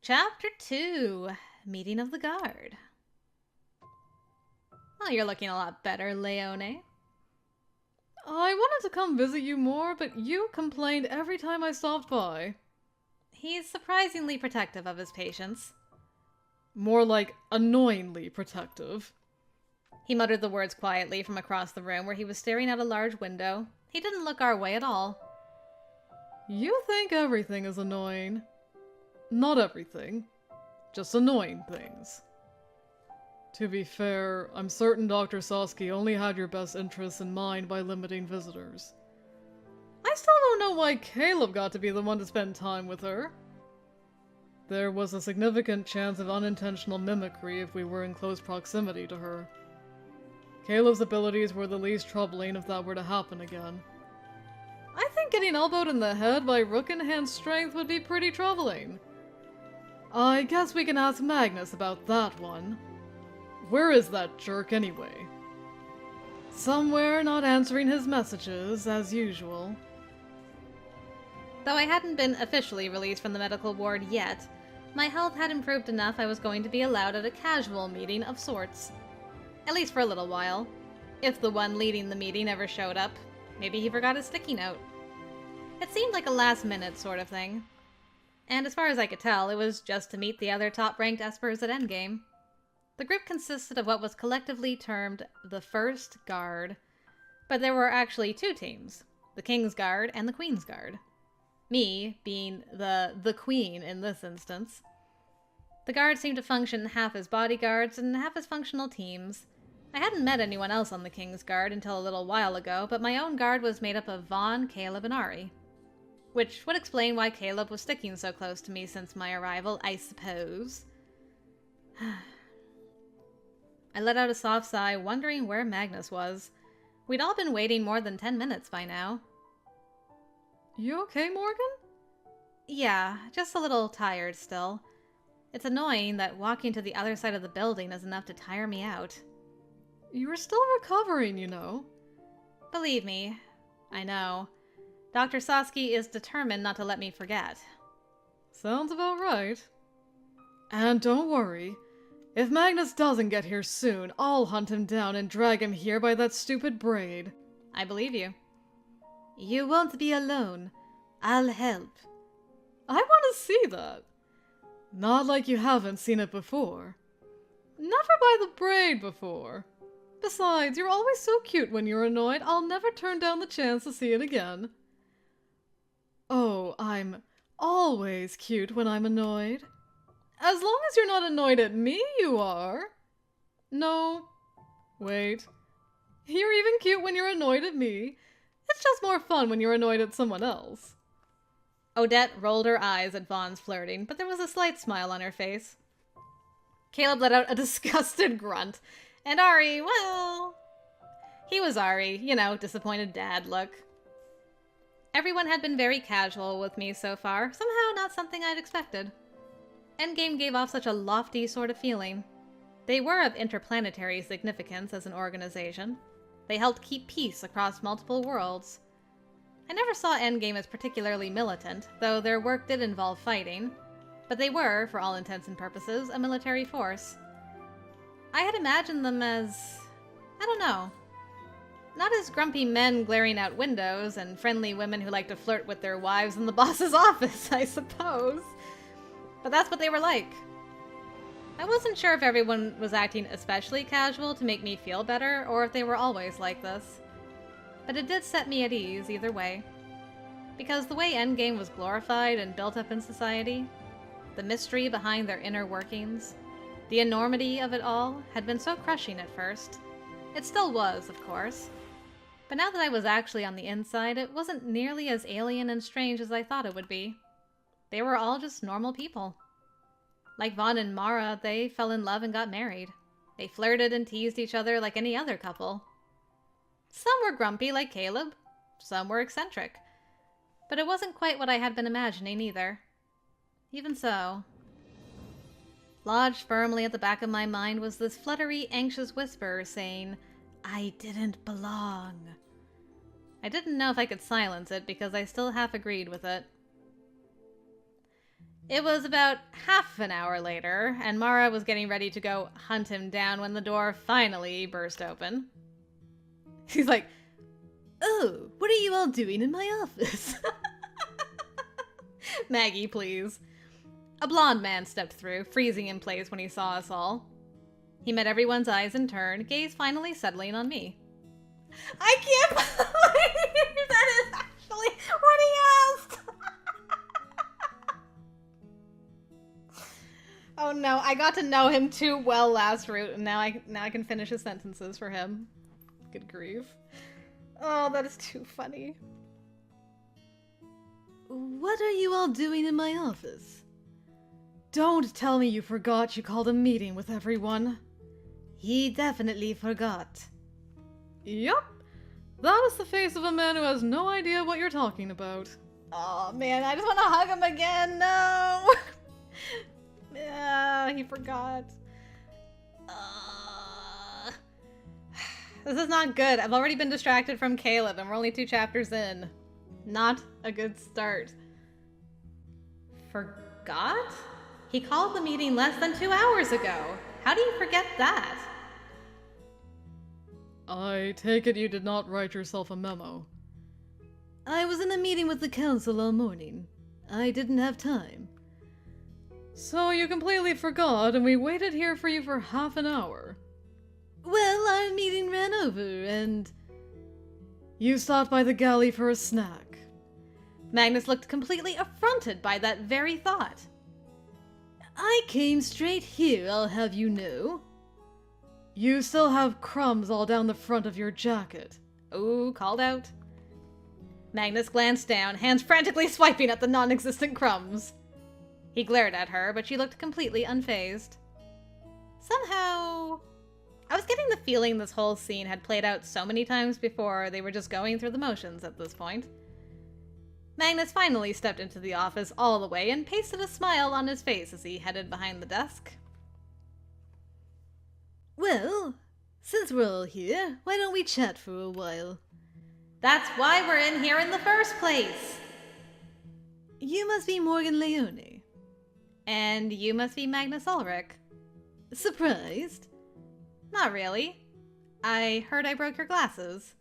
Chapter 2, Meeting of the Guard. Well, you're looking a lot better, Leone. I wanted to come visit you more, but you complained every time I stopped by. He's surprisingly protective of his patients. More like annoyingly protective. He muttered the words quietly from across the room where he was staring at a large window. He didn't look our way at all. You think everything is annoying. Not everything. Just annoying things. To be fair, I'm certain Dr. Sosky only had your best interests in mind by limiting visitors. I still don't know why Caleb got to be the one to spend time with her. There was a significant chance of unintentional mimicry if we were in close proximity to her. Caleb's abilities were the least troubling if that were to happen again. I think getting elbowed in the head by Rook-in-Hand's strength would be pretty troubling. I guess we can ask Magnus about that one. Where is that jerk anyway? Somewhere not answering his messages, as usual. Though I hadn't been officially released from the medical ward yet, my health had improved enough I was going to be allowed at a casual meeting of sorts. At least for a little while. If the one leading the meeting ever showed up, maybe he forgot his sticky note. It seemed like a last-minute sort of thing. And as far as I could tell, it was just to meet the other top-ranked Espers at Endgame. The group consisted of what was collectively termed the First Guard, but there were actually two teams, the King's Guard and the Queen's Guard. Me being the Queen in this instance. The guards seemed to function half as bodyguards and half as functional teams. I hadn't met anyone else on the King's Guard until a little while ago, but my own guard was made up of Vaughn, Caleb, and Ari. Which would explain why Caleb was sticking so close to me since my arrival, I suppose. I let out a soft sigh, wondering where Magnus was. We'd all been waiting more than 10 minutes by now. You okay, Morgan? Yeah, just a little tired still. It's annoying that walking to the other side of the building is enough to tire me out. You're still recovering, you know. Believe me, I know. Dr. Sosky is determined not to let me forget. Sounds about right. And don't worry. If Magnus doesn't get here soon, I'll hunt him down and drag him here by that stupid braid. I believe you. You won't be alone. I'll help. I want to see that. Not like you haven't seen it before. Never by the braid before. Besides, you're always so cute when you're annoyed, I'll never turn down the chance to see it again. Oh, I'm always cute when I'm annoyed. As long as you're not annoyed at me, you are. No. Wait. You're even cute when you're annoyed at me. It's just more fun when you're annoyed at someone else. Odette rolled her eyes at Vaughn's flirting, but there was a slight smile on her face. Caleb let out a disgusted grunt, and Ari, well... He was Ari, you know, disappointed dad look. Everyone had been very casual with me so far, somehow not something I'd expected. Endgame gave off such a lofty sort of feeling. They were of interplanetary significance as an organization. They helped keep peace across multiple worlds. I never saw Endgame as particularly militant, though their work did involve fighting, but they were, for all intents and purposes, a military force. I had imagined them as... I don't know. Not as grumpy men glaring out windows and friendly women who like to flirt with their wives in the boss's office, I suppose. But that's what they were like. I wasn't sure if everyone was acting especially casual to make me feel better, or if they were always like this. But it did set me at ease either way. Because the way Endgame was glorified and built up in society, the mystery behind their inner workings, the enormity of it all had been so crushing at first. It still was, of course. But now that I was actually on the inside, it wasn't nearly as alien and strange as I thought it would be. They were all just normal people. Like Vaughn and Mara, they fell in love and got married. They flirted and teased each other like any other couple. Some were grumpy like Caleb. Some were eccentric. But it wasn't quite what I had been imagining either. Even so... Lodged firmly at the back of my mind was this fluttery, anxious whisper saying, "I didn't belong." I didn't know if I could silence it because I still half agreed with it. It was about half an hour later, and Mara was getting ready to go hunt him down when the door finally burst open. She's like, "Oh, what are you all doing in my office?" Maggie, please. A blonde man stepped through, freezing in place when he saw us all. He met everyone's eyes in turn, gaze finally settling on me. I can't believe that is actually what he asked! Oh no, I got to know him too well last route, and now I can finish his sentences for him. Good grief. Oh, that is too funny. What are you all doing in my office? Don't tell me you forgot you called a meeting with everyone. He definitely forgot. Yup. That is the face of a man who has no idea what you're talking about. Oh man, I just want to hug him again. No! Yeah, he forgot. This is not good. I've already been distracted from Caleb, and we're only 2 chapters in. Not a good start. Forgot? He called the meeting less than 2 hours ago. How do you forget that? I take it you did not write yourself a memo. I was in a meeting with the council all morning. I didn't have time. So you completely forgot, and we waited here for you for half an hour. Well, our meeting ran over, and you stopped by the galley for a snack. Magnus looked completely affronted by that very thought. I came straight here, I'll have you know. You still have crumbs all down the front of your jacket. Ooh, called out. Magnus glanced down, hands frantically swiping at the non-existent crumbs. He glared at her, but she looked completely unfazed. Somehow, I was getting the feeling this whole scene had played out so many times before they were just going through the motions at this point. Magnus finally stepped into the office all the way and pasted a smile on his face as he headed behind the desk. Well, since we're all here, why don't we chat for a while? That's why we're in here in the first place! You must be Morgan Leone. And you must be Magnus Ulrich. Surprised? Not really. I heard I broke your glasses.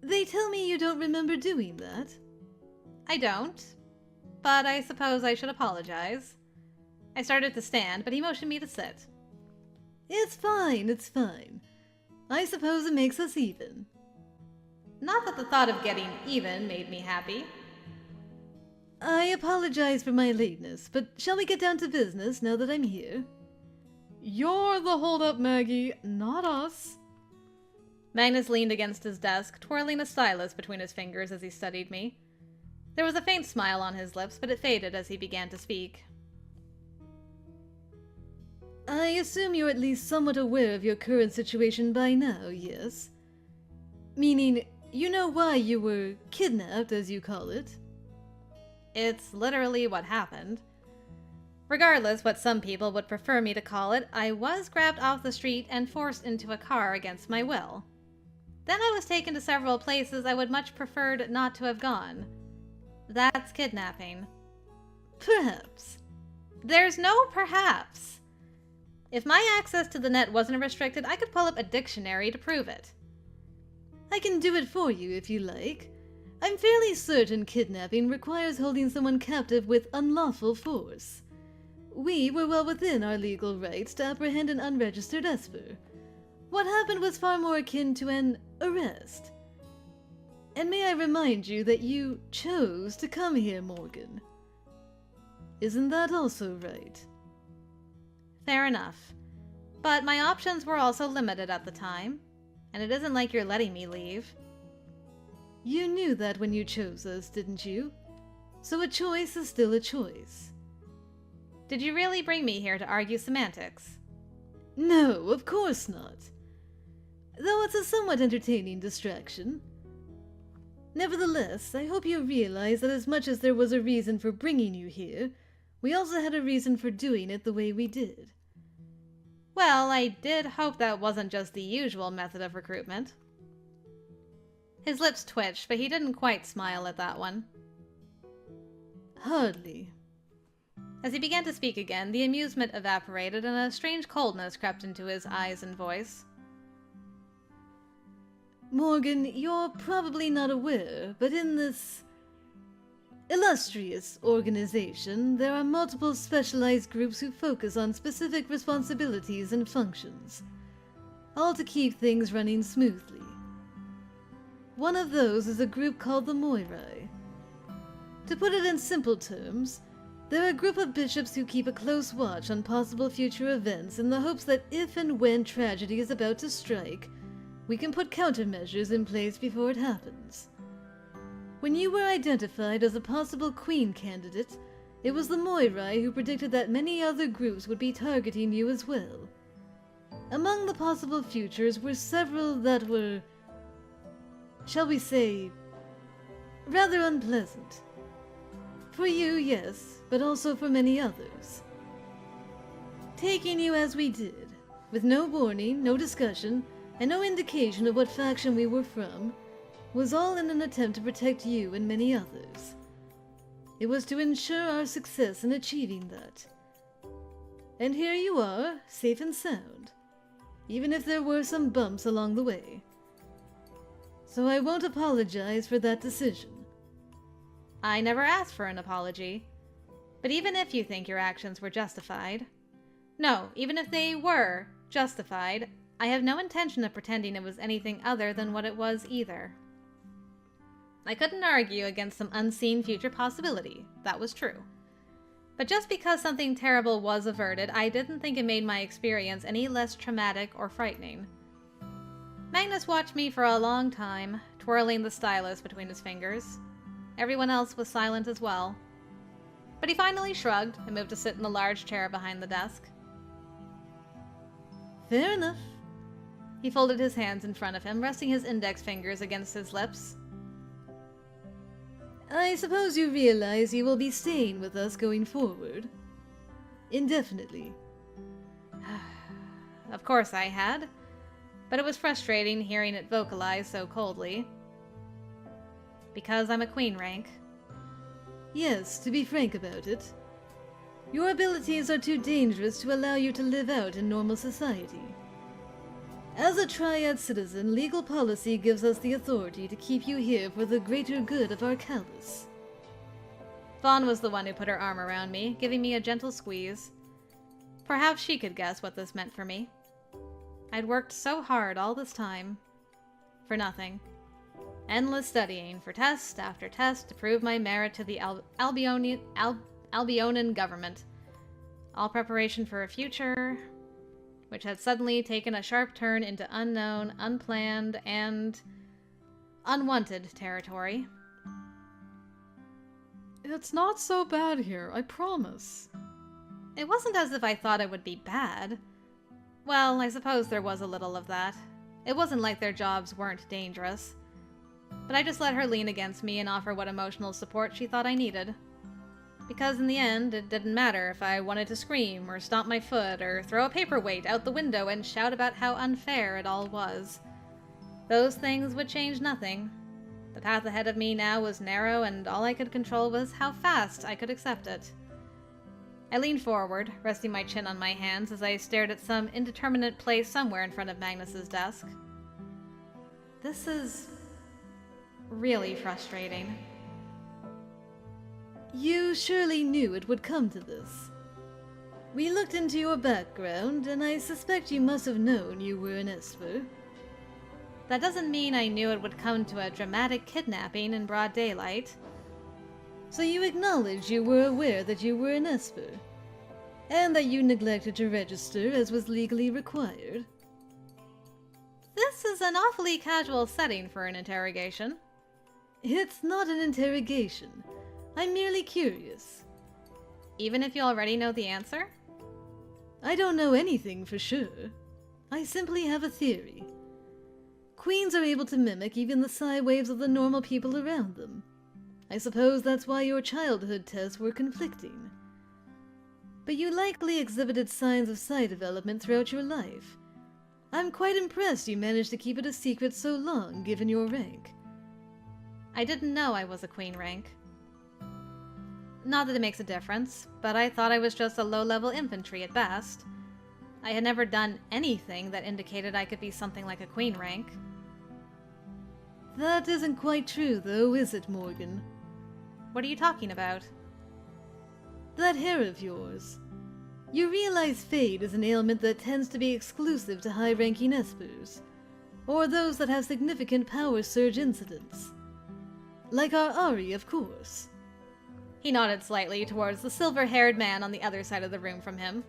They tell me you don't remember doing that. I don't, but I suppose I should apologize. I started to stand, but he motioned me to sit. It's fine, it's fine. I suppose it makes us even. Not that the thought of getting even made me happy. I apologize for my lateness, but shall we get down to business now that I'm here? You're the holdup, Maggie, not us. Magnus leaned against his desk, twirling a stylus between his fingers as he studied me. There was a faint smile on his lips, but it faded as he began to speak. I assume you're at least somewhat aware of your current situation by now, yes? Meaning, you know why you were kidnapped, as you call it? It's literally what happened. Regardless what some people would prefer me to call it, I was grabbed off the street and forced into a car against my will. Then I was taken to several places I would much preferred not to have gone. That's kidnapping. Perhaps. There's no perhaps. If my access to the net wasn't restricted, I could pull up a dictionary to prove it. I can do it for you if you like. I'm fairly certain kidnapping requires holding someone captive with unlawful force. We were well within our legal rights to apprehend an unregistered Esper. What happened was far more akin to an arrest. And may I remind you that you chose to come here, Morgan. Isn't that also right? Fair enough. But my options were also limited at the time, and it isn't like you're letting me leave. You knew that when you chose us, didn't you? So a choice is still a choice. Did you really bring me here to argue semantics? No, of course not. Though it's a somewhat entertaining distraction. Nevertheless, I hope you realize that as much as there was a reason for bringing you here, we also had a reason for doing it the way we did. Well, I did hope that wasn't just the usual method of recruitment. His lips twitched, but he didn't quite smile at that one. Hardly. As he began to speak again, the amusement evaporated and a strange coldness crept into his eyes and voice. Morgan, you're probably not aware, but in this illustrious organization, there are multiple specialized groups who focus on specific responsibilities and functions, all to keep things running smoothly. One of those is a group called the Moirai. To put it in simple terms, they're a group of bishops who keep a close watch on possible future events in the hopes that if and when tragedy is about to strike, we can put countermeasures in place before it happens. When you were identified as a possible queen candidate, it was the Moirai who predicted that many other groups would be targeting you as well. Among the possible futures were several that were, shall we say, rather unpleasant. For you, yes, but also for many others. Taking you as we did, with no warning, no discussion, and no indication of what faction we were from, was all in an attempt to protect you and many others. It was to ensure our success in achieving that. And here you are, safe and sound, even if there were some bumps along the way. So I won't apologize for that decision. I never asked for an apology. But even if you think your actions were justified... No, even if they were justified, I have no intention of pretending it was anything other than what it was either. I couldn't argue against some unseen future possibility. That was true. But just because something terrible was averted, I didn't think it made my experience any less traumatic or frightening. Magnus watched me for a long time, twirling the stylus between his fingers. Everyone else was silent as well. But he finally shrugged and moved to sit in the large chair behind the desk. Fair enough. He folded his hands in front of him, resting his index fingers against his lips. I suppose you realize you will be staying with us going forward. Indefinitely. Of course I had. But it was frustrating hearing it vocalized so coldly. Because I'm a queen rank. Yes, to be frank about it. Your abilities are too dangerous to allow you to live out in normal society. As a triad citizen, legal policy gives us the authority to keep you here for the greater good of Arcalis. Vaughn was the one who put her arm around me, giving me a gentle squeeze. Perhaps she could guess what this meant for me. I'd worked so hard all this time. For nothing. Endless studying, for test after test, to prove my merit to the Albionan government. All preparation for a future, which had suddenly taken a sharp turn into unknown, unplanned, and unwanted territory. It's not so bad here, I promise. It wasn't as if I thought it would be bad. Well, I suppose there was a little of that. It wasn't like their jobs weren't dangerous. But I just let her lean against me and offer what emotional support she thought I needed. Because in the end, it didn't matter if I wanted to scream, or stomp my foot, or throw a paperweight out the window and shout about how unfair it all was. Those things would change nothing. The path ahead of me now was narrow, and all I could control was how fast I could accept it. I leaned forward, resting my chin on my hands as I stared at some indeterminate place somewhere in front of Magnus's desk. This is really frustrating. You surely knew it would come to this. We looked into your background, and I suspect you must have known you were an Esper. That doesn't mean I knew it would come to a dramatic kidnapping in broad daylight. So you acknowledge you were aware that you were an Esper, and that you neglected to register as was legally required. This is an awfully casual setting for an interrogation. It's not an interrogation. I'm merely curious. Even if you already know the answer? I don't know anything for sure. I simply have a theory. Queens are able to mimic even the psi waves of the normal people around them. I suppose that's why your childhood tests were conflicting. But you likely exhibited signs of psi development throughout your life. I'm quite impressed you managed to keep it a secret so long, given your rank. I didn't know I was a queen rank. Not that it makes a difference, but I thought I was just a low-level infantry at best. I had never done anything that indicated I could be something like a queen rank. That isn't quite true, though, is it, Morgan? What are you talking about? That hair of yours. You realize fade is an ailment that tends to be exclusive to high-ranking Espers, or those that have significant power surge incidents. Like our Ari, of course. He nodded slightly towards the silver-haired man on the other side of the room from him.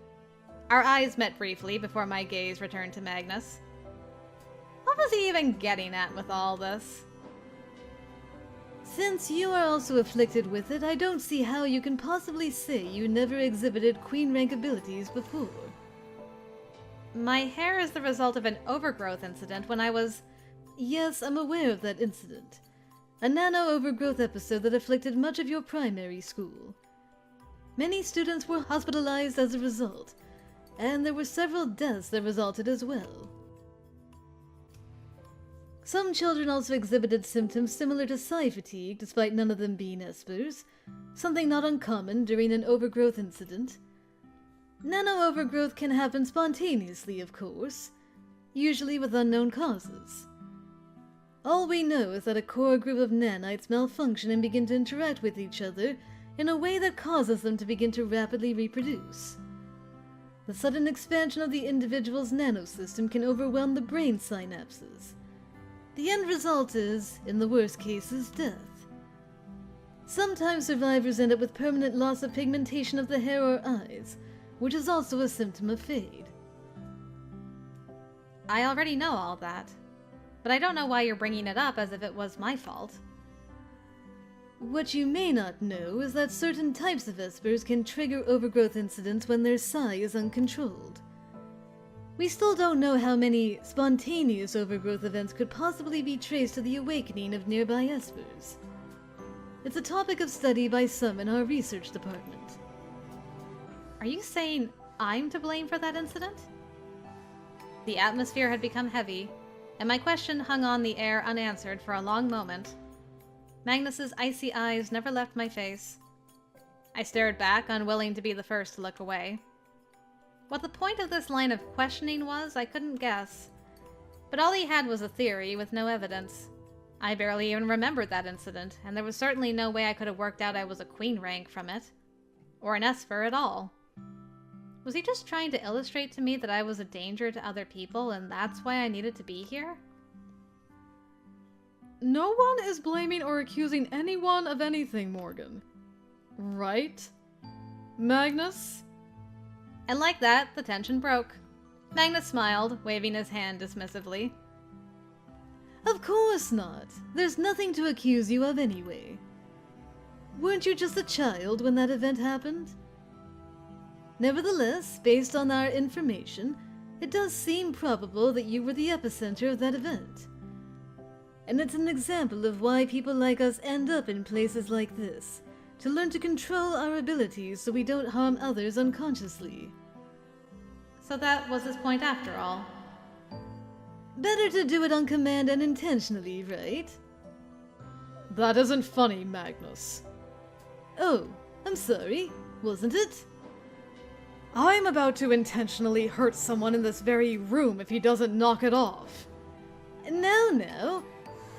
Our eyes met briefly before my gaze returned to Magnus. What was he even getting at with all this? Since you are also afflicted with it, I don't see how you can possibly say you never exhibited queen rank abilities before. My hair is the result of an overgrowth incident when I was... Yes, I'm aware of that incident. A nano-overgrowth episode that afflicted much of your primary school. Many students were hospitalized as a result, and there were several deaths that resulted as well. Some children also exhibited symptoms similar to psi-fatigue, despite none of them being Espers, something not uncommon during an overgrowth incident. Nano-overgrowth can happen spontaneously, of course, usually with unknown causes. All we know is that a core group of nanites malfunction and begin to interact with each other in a way that causes them to begin to rapidly reproduce. The sudden expansion of the individual's nanosystem can overwhelm the brain synapses. The end result is, in the worst cases, death. Sometimes survivors end up with permanent loss of pigmentation of the hair or eyes, which is also a symptom of fade. I already know all that, but I don't know why you're bringing it up as if it was my fault. What you may not know is that certain types of Espers can trigger overgrowth incidents when their psi is uncontrolled. We still don't know how many spontaneous overgrowth events could possibly be traced to the awakening of nearby Espers. It's a topic of study by some in our research department. Are you saying I'm to blame for that incident? The atmosphere had become heavy, and my question hung on the air unanswered for a long moment. Magnus's icy eyes never left my face. I stared back, unwilling to be the first to look away. What the point of this line of questioning was, I couldn't guess. But all he had was a theory with no evidence. I barely even remembered that incident, and there was certainly no way I could have worked out I was a queen rank from it. Or an Esper at all. Was he just trying to illustrate to me that I was a danger to other people, and that's why I needed to be here? No one is blaming or accusing anyone of anything, Morgan. Right? Magnus? And like that, the tension broke. Magnus smiled, waving his hand dismissively. Of course not. There's nothing to accuse you of anyway. Weren't you just a child when that event happened? Nevertheless, based on our information, it does seem probable that you were the epicenter of that event. And it's an example of why people like us end up in places like this, to learn to control our abilities so we don't harm others unconsciously. So that was his point after all. Better to do it on command and intentionally, right? That isn't funny, Magnus. Oh, I'm sorry. Wasn't it? I'm about to intentionally hurt someone in this very room if he doesn't knock it off. Now.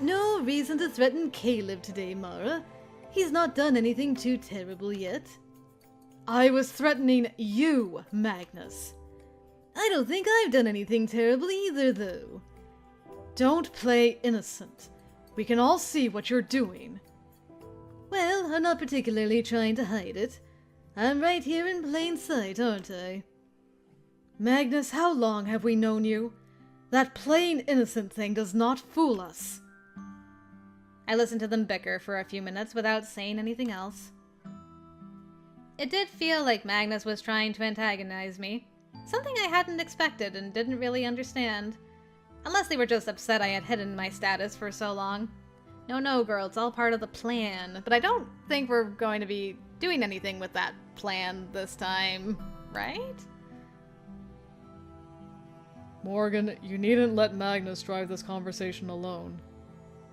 No reason to threaten Caleb today, Mara. He's not done anything too terrible yet. I was threatening you, Magnus. I don't think I've done anything terrible either, though. Don't play innocent. We can all see what you're doing. Well, I'm not particularly trying to hide it. I'm right here in plain sight, aren't I? Magnus, how long have we known you? That plain innocent thing does not fool us. I listened to them bicker for a few minutes without saying anything else. It did feel like Magnus was trying to antagonize me. Something I hadn't expected and didn't really understand. Unless they were just upset I had hidden my status for so long. No, girl, it's all part of the plan. But I don't think we're going to be doing anything with that plan this time, right? Morgan, you needn't let Magnus drive this conversation alone.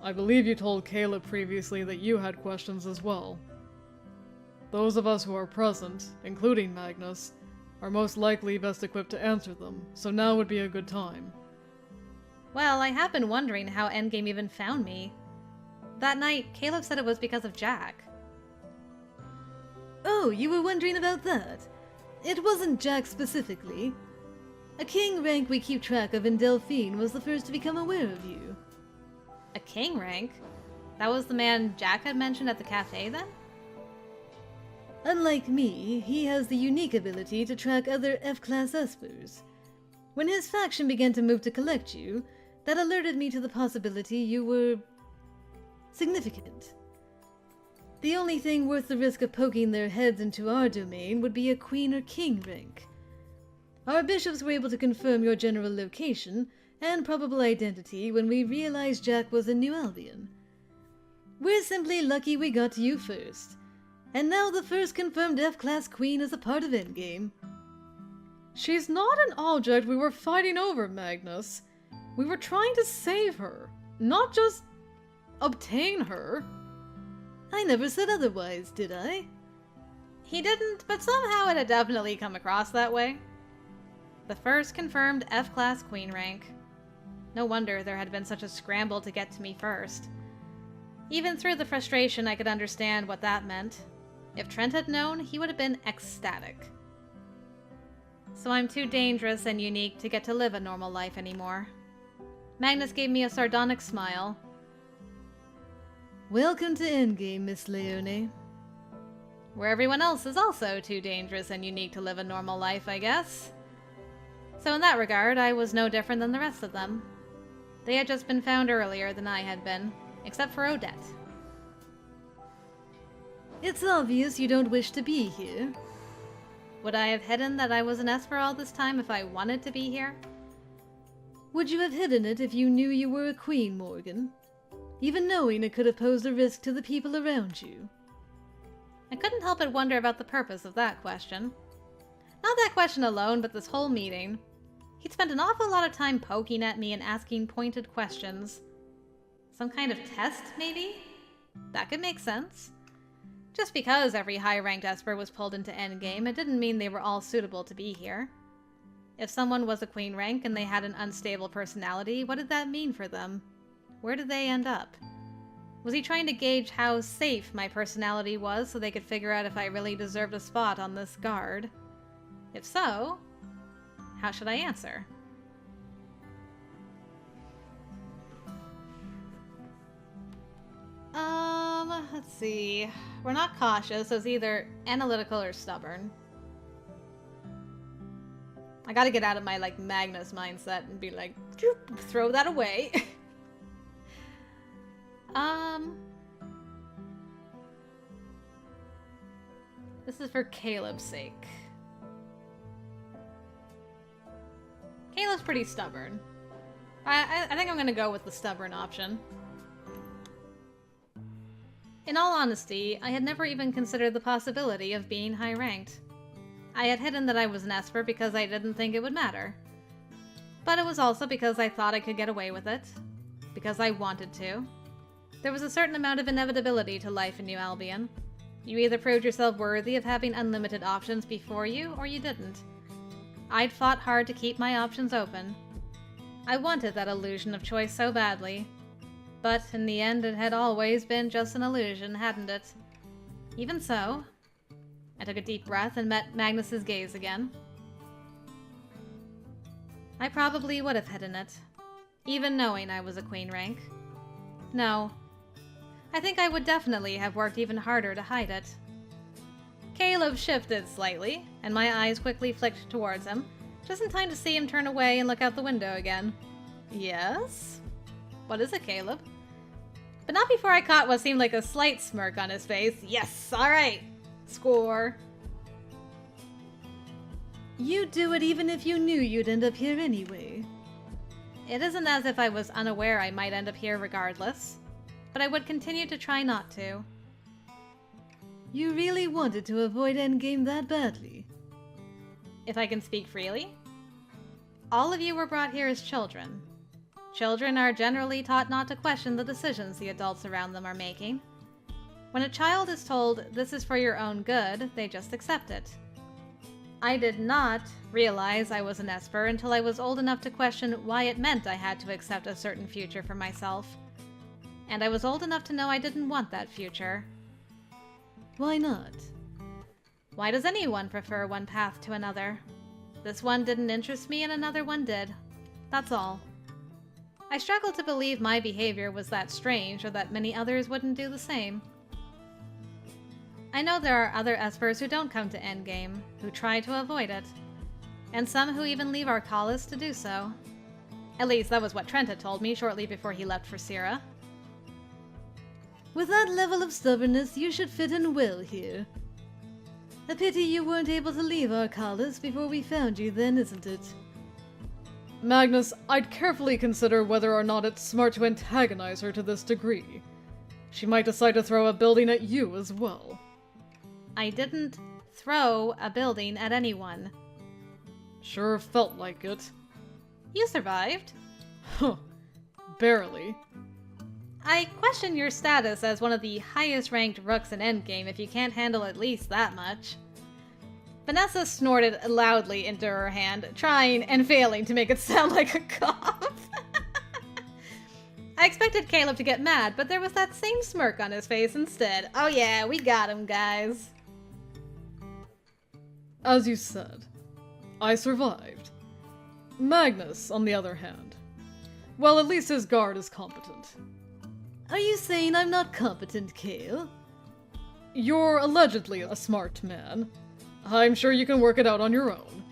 I believe you told Caleb previously that you had questions as well. Those of us who are present, including Magnus, are most likely best equipped to answer them, so now would be a good time. Well, I have been wondering how Endgame even found me. That night, Caleb said it was because of Jack. Oh, you were wondering about that? It wasn't Jack specifically. A king rank we keep track of in Delphine was the first to become aware of you. A king rank? That was the man Jack had mentioned at the cafe then? Unlike me, he has the unique ability to track other F-class Espers. When his faction began to move to collect you, that alerted me to the possibility you were significant. The only thing worth the risk of poking their heads into our domain would be a queen or king rank. Our bishops were able to confirm your general location and probable identity when we realized Jack was in New Albion. We're simply lucky we got to you first. And now the first confirmed F-class queen is a part of Endgame. She's not an object we were fighting over, Magnus. We were trying to save her, not just obtain her. I never said otherwise, did I? He didn't, but somehow it had definitely come across that way. The first confirmed F-class queen rank. No wonder there had been such a scramble to get to me first. Even through the frustration, I could understand what that meant. If Trent had known, he would have been ecstatic. So I'm too dangerous and unique to get to live a normal life anymore. Magnus gave me a sardonic smile. Welcome to Endgame, Miss Leone. Where everyone else is also too dangerous and unique to live a normal life, I guess. So in that regard, I was no different than the rest of them. They had just been found earlier than I had been, except for Odette. It's obvious you don't wish to be here. Would I have hidden that I was an Esper all this time if I wanted to be here? Would you have hidden it if you knew you were a queen, Morgan? Even knowing it could have posed a risk to the people around you. I couldn't help but wonder about the purpose of that question. Not that question alone, but this whole meeting. He'd spent an awful lot of time poking at me and asking pointed questions. Some kind of test, maybe? That could make sense. Just because every high-ranked Esper was pulled into Endgame, it didn't mean they were all suitable to be here. If someone was a queen rank and they had an unstable personality, what did that mean for them? Where did they end up? Was he trying to gauge how safe my personality was so they could figure out if I really deserved a spot on this guard? If so, how should I answer? Let's see. We're not cautious, so it's either analytical or stubborn. I gotta get out of my, Magnus mindset and be like, throw that away. This is for Caleb's sake. Caleb's pretty stubborn. I think I'm gonna go with the stubborn option. In all honesty, I had never even considered the possibility of being high-ranked. I had hidden that I was an Esper because I didn't think it would matter. But it was also because I thought I could get away with it. Because I wanted to. There was a certain amount of inevitability to life in New Albion. You either proved yourself worthy of having unlimited options before you, or you didn't. I'd fought hard to keep my options open. I wanted that illusion of choice so badly. But in the end, it had always been just an illusion, hadn't it? Even so, I took a deep breath and met Magnus's gaze again. I probably would have hidden it, even knowing I was a queen rank. No, I think I would definitely have worked even harder to hide it. Caleb shifted slightly, and my eyes quickly flicked towards him, just in time to see him turn away and look out the window again. Yes? What is it, Caleb? But not before I caught what seemed like a slight smirk on his face. Yes, alright. Score. You'd do it even if you knew you'd end up here anyway. It isn't as if I was unaware I might end up here regardless, but I would continue to try not to. You really wanted to avoid Endgame that badly? If I can speak freely? All of you were brought here as children. Children are generally taught not to question the decisions the adults around them are making. When a child is told this is for your own good, they just accept it. I did not realize I was an Esper until I was old enough to question why it meant I had to accept a certain future for myself. And I was old enough to know I didn't want that future. Why not? Why does anyone prefer one path to another? This one didn't interest me and another one did. That's all. I struggled to believe my behavior was that strange or that many others wouldn't do the same. I know there are other Espers who don't come to Endgame, who try to avoid it, and some who even leave Arcalis to do so. At least that was what Trent had told me shortly before he left for Sierra. With that level of stubbornness, you should fit in well here. A pity you weren't able to leave Arcalis before we found you then, isn't it? Magnus, I'd carefully consider whether or not it's smart to antagonize her to this degree. She might decide to throw a building at you as well. I didn't throw a building at anyone. Sure felt like it. You survived. Huh. Barely. I question your status as one of the highest-ranked rooks in Endgame if you can't handle at least that much. Vanessa snorted loudly into her hand, trying and failing to make it sound like a cough. I expected Caleb to get mad, but there was that same smirk on his face instead. Oh yeah, we got him, guys. As you said, I survived. Magnus, on the other hand. Well, at least his guard is competent. Are you saying I'm not competent, Kale? You're allegedly a smart man. I'm sure you can work it out on your own.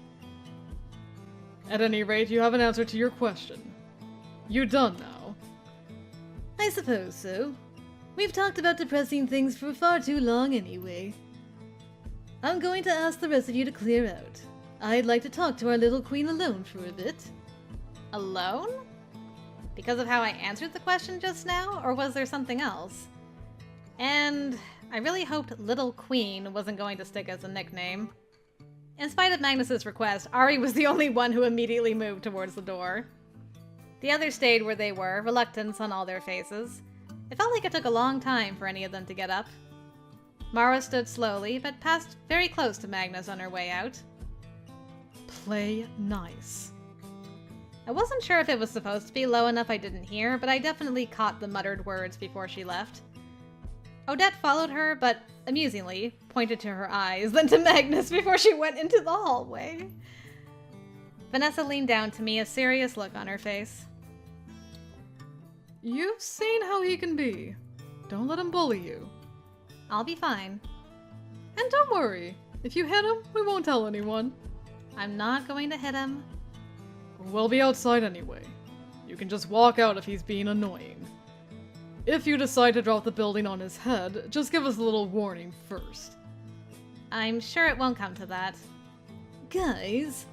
At any rate, you have an answer to your question. You done now? I suppose so. We've talked about depressing things for far too long anyway. I'm going to ask the rest of you to clear out. I'd like to talk to our little queen alone for a bit. Alone? Because of how I answered the question just now, or was there something else? And I really hoped Little Queen wasn't going to stick as a nickname. In spite of Magnus's request, Ari was the only one who immediately moved towards the door. The others stayed where they were, reluctance on all their faces. It felt like it took a long time for any of them to get up. Mara stood slowly, but passed very close to Magnus on her way out. Play nice. I wasn't sure if it was supposed to be low enough I didn't hear, but I definitely caught the muttered words before she left. Odette followed her, but, amusingly, pointed to her eyes, then to Magnus before she went into the hallway. Vanessa leaned down to me, a serious look on her face. You've seen how he can be. Don't let him bully you. I'll be fine. And don't worry. If you hit him, we won't tell anyone. I'm not going to hit him. We'll be outside anyway. You can just walk out if he's being annoying. If you decide to drop the building on his head, just give us a little warning first. I'm sure it won't come to that. Guys,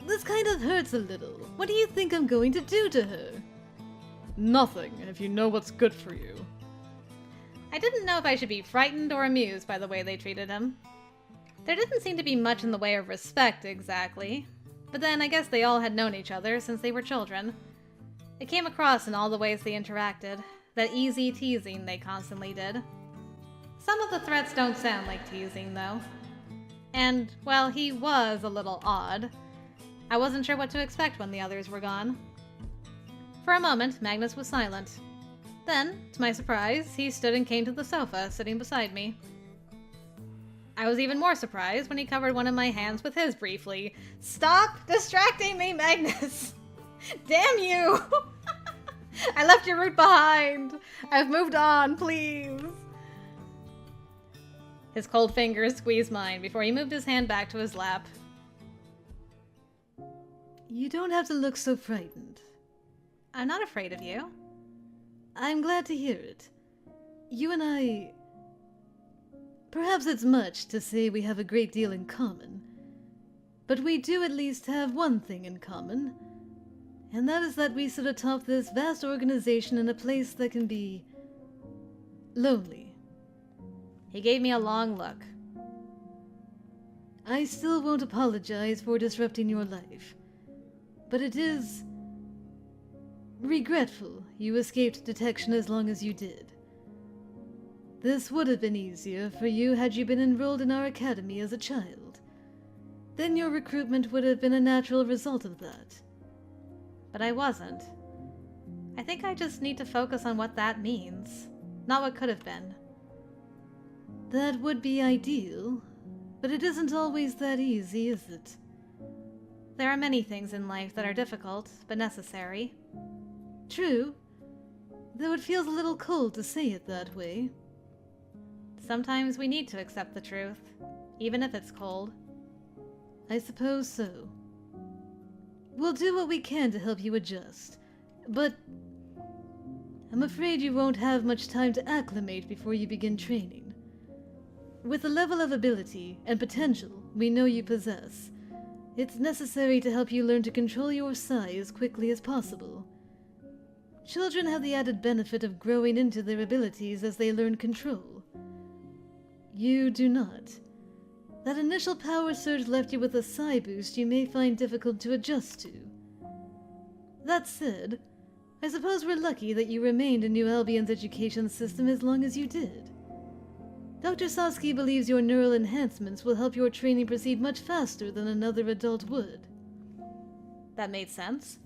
this kind of hurts a little. What do you think I'm going to do to her? Nothing, if you know what's good for you. I didn't know if I should be frightened or amused by the way they treated him. There didn't seem to be much in the way of respect, exactly. But then I guess they all had known each other since they were children. It came across in all the ways they interacted, that easy teasing they constantly did. Some of the threats don't sound like teasing, though. And, well, he was a little odd. I wasn't sure what to expect when the others were gone. For a moment, Magnus was silent. Then, to my surprise, he stood and came to the sofa, sitting beside me. I was even more surprised when he covered one of my hands with his briefly. Stop distracting me, Magnus! Damn you! I left your route behind! I've moved on, please! His cold fingers squeezed mine before he moved his hand back to his lap. You don't have to look so frightened. I'm not afraid of you. I'm glad to hear it. You and I... Perhaps it's much to say we have a great deal in common, but we do at least have one thing in common, and that is that we sit atop this vast organization in a place that can be... lonely. He gave me a long look. I still won't apologize for disrupting your life, but it is... regretful you escaped detection as long as you did. This would have been easier for you had you been enrolled in our academy as a child. Then your recruitment would have been a natural result of that. But I wasn't. I think I just need to focus on what that means, not what could have been. That would be ideal, but it isn't always that easy, is it? There are many things in life that are difficult, but necessary. True, though it feels a little cold to say it that way. Sometimes we need to accept the truth, even if it's cold. I suppose so. We'll do what we can to help you adjust, but I'm afraid you won't have much time to acclimate before you begin training. With the level of ability and potential we know you possess, it's necessary to help you learn to control your Psi as quickly as possible. Children have the added benefit of growing into their abilities as they learn control. You do not. That initial power surge left you with a Psi boost you may find difficult to adjust to. That said, I suppose we're lucky that you remained in New Albion's education system as long as you did. Dr. Sasaki believes your neural enhancements will help your training proceed much faster than another adult would. That made sense.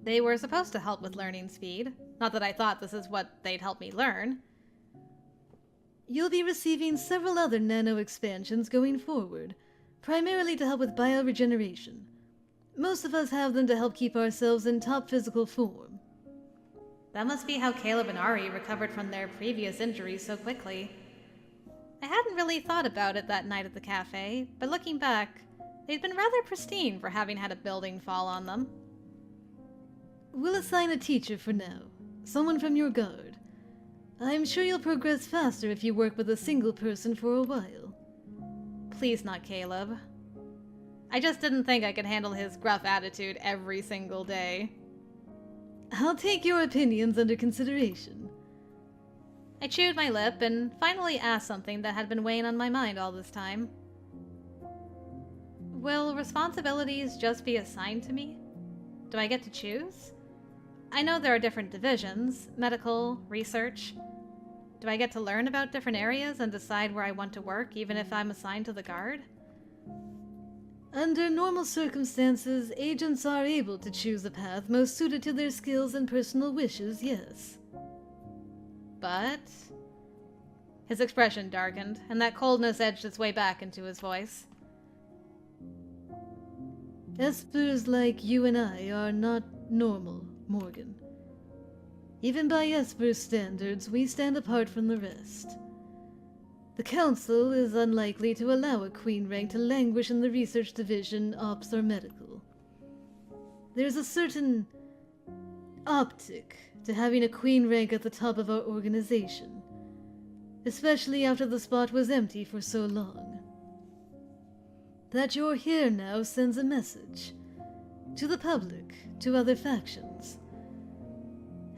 They were supposed to help with learning speed. Not that I thought this is what they'd help me learn. You'll be receiving several other nano expansions going forward, primarily to help with bioregeneration. Most of us have them to help keep ourselves in top physical form. That must be how Caleb and Ari recovered from their previous injuries so quickly. I hadn't really thought about it that night at the cafe, but looking back, they'd been rather pristine for having had a building fall on them. We'll assign a teacher for now, someone from your guard. I'm sure you'll progress faster if you work with a single person for a while. Please not Caleb. I just didn't think I could handle his gruff attitude every single day. I'll take your opinions under consideration. I chewed my lip and finally asked something that had been weighing on my mind all this time. Will responsibilities just be assigned to me? Do I get to choose? I know there are different divisions, medical, research. Do I get to learn about different areas and decide where I want to work, even if I'm assigned to the guard? Under normal circumstances, agents are able to choose a path most suited to their skills and personal wishes, yes. But... His expression darkened, and that coldness edged its way back into his voice. Espers like you and I are not normal, Morgan. Even by Esper's standards, we stand apart from the rest. The Council is unlikely to allow a Queen rank to languish in the Research Division, Ops, or Medical. There's a certain optic to having a Queen rank at the top of our organization, especially after the spot was empty for so long. That you're here now sends a message. To the public, to other factions.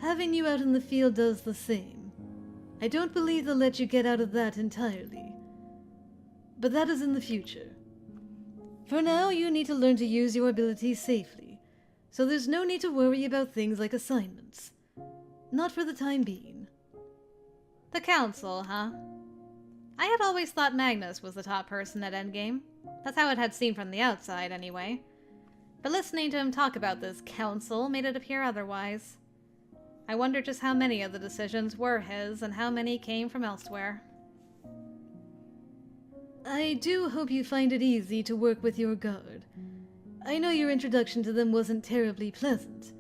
Having you out in the field does the same. I don't believe they'll let you get out of that entirely. But that is in the future. For now, you need to learn to use your abilities safely, so there's no need to worry about things like assignments. Not for the time being. The Council, huh? I had always thought Magnus was the top person at Endgame. That's how it had seemed from the outside, anyway. But listening to him talk about this council made it appear otherwise. I wonder just how many of the decisions were his and how many came from elsewhere. I do hope you find it easy to work with your guard. I know your introduction to them wasn't terribly pleasant.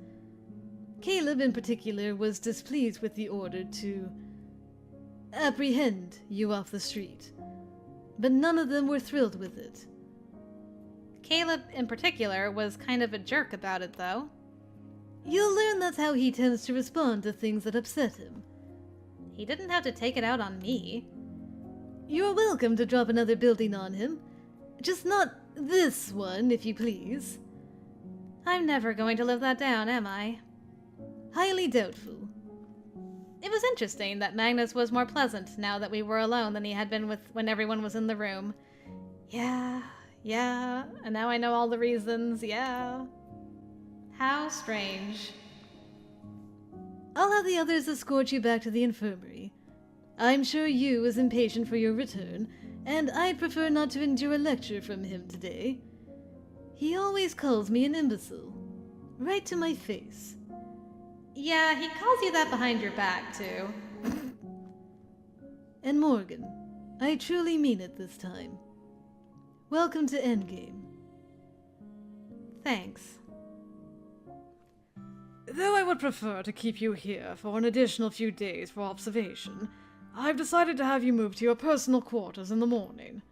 Caleb, in particular, was displeased with the order to apprehend you off the street. But none of them were thrilled with it. Caleb, in particular, was kind of a jerk about it, though. You'll learn that's how he tends to respond to things that upset him. He didn't have to take it out on me. You're welcome to drop another building on him. Just not this one, if you please. I'm never going to live that down, am I? Highly doubtful. It was interesting that Magnus was more pleasant now that we were alone than he had been when everyone was in the room. Yeah, and now I know all the reasons, yeah. How strange. I'll have the others escort you back to the infirmary. I'm sure you is impatient for your return, and I'd prefer not to endure a lecture from him today. He always calls me an imbecile. Right to my face. Yeah, he calls you that behind your back, too. And Morgan, I truly mean it this time. Welcome to Endgame. Thanks. Though I would prefer to keep you here for an additional few days for observation, I've decided to have you move to your personal quarters in the morning.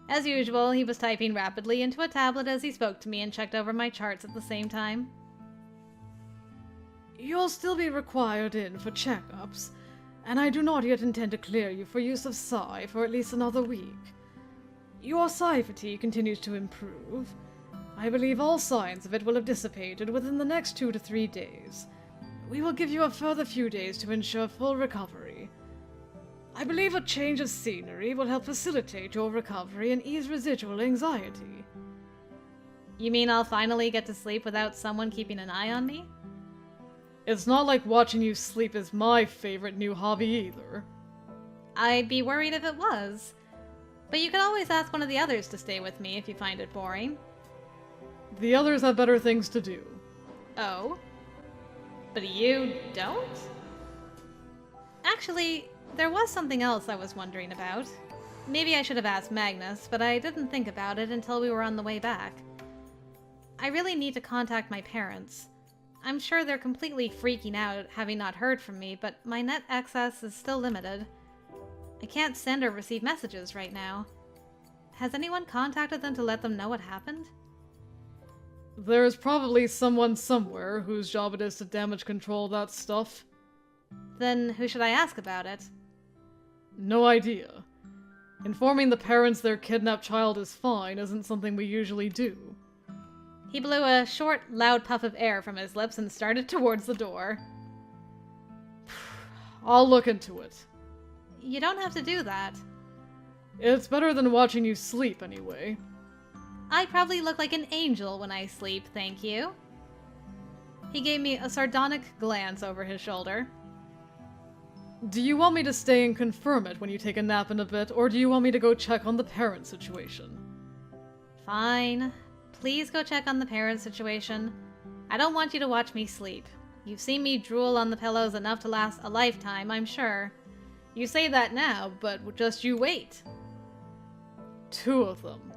As usual, he was typing rapidly into a tablet as he spoke to me and checked over my charts at the same time. You'll still be required in for checkups, and I do not yet intend to clear you for use of Psi for at least another week. Your Psi fatigue continues to improve. I believe all signs of it will have dissipated within the next 2 to 3 days. We will give you a further few days to ensure full recovery. I believe a change of scenery will help facilitate your recovery and ease residual anxiety. You mean I'll finally get to sleep without someone keeping an eye on me? It's not like watching you sleep is my favorite new hobby either. I'd be worried if it was. But you could always ask one of the others to stay with me if you find it boring. The others have better things to do. Oh? But you don't? Actually, there was something else I was wondering about. Maybe I should have asked Magnus, but I didn't think about it until we were on the way back. I really need to contact my parents. I'm sure they're completely freaking out having not heard from me, but my net access is still limited. I can't send or receive messages right now. Has anyone contacted them to let them know what happened? There is probably someone somewhere whose job it is to damage control that stuff. Then who should I ask about it? No idea. Informing the parents their kidnapped child is fine isn't something we usually do. He blew a short, loud puff of air from his lips and started towards the door. I'll look into it. You don't have to do that. It's better than watching you sleep anyway. I probably look like an angel when I sleep, thank you. He gave me a sardonic glance over his shoulder. Do you want me to stay and confirm it when you take a nap in a bit, or do you want me to go check on the parent situation? Fine. Please go check on the parent situation. I don't want you to watch me sleep. You've seen me drool on the pillows enough to last a lifetime, I'm sure. You say that now, but just you wait. 2 of them.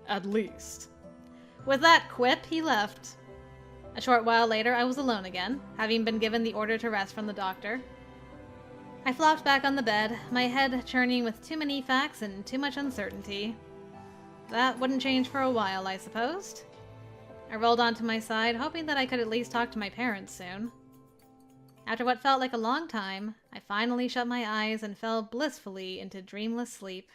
At least. With that quip, he left. A short while later, I was alone again, having been given the order to rest from the doctor. I flopped back on the bed, my head churning with too many facts and too much uncertainty. That wouldn't change for a while, I supposed. I rolled onto my side, hoping that I could at least talk to my parents soon. After what felt like a long time, I finally shut my eyes and fell blissfully into dreamless sleep.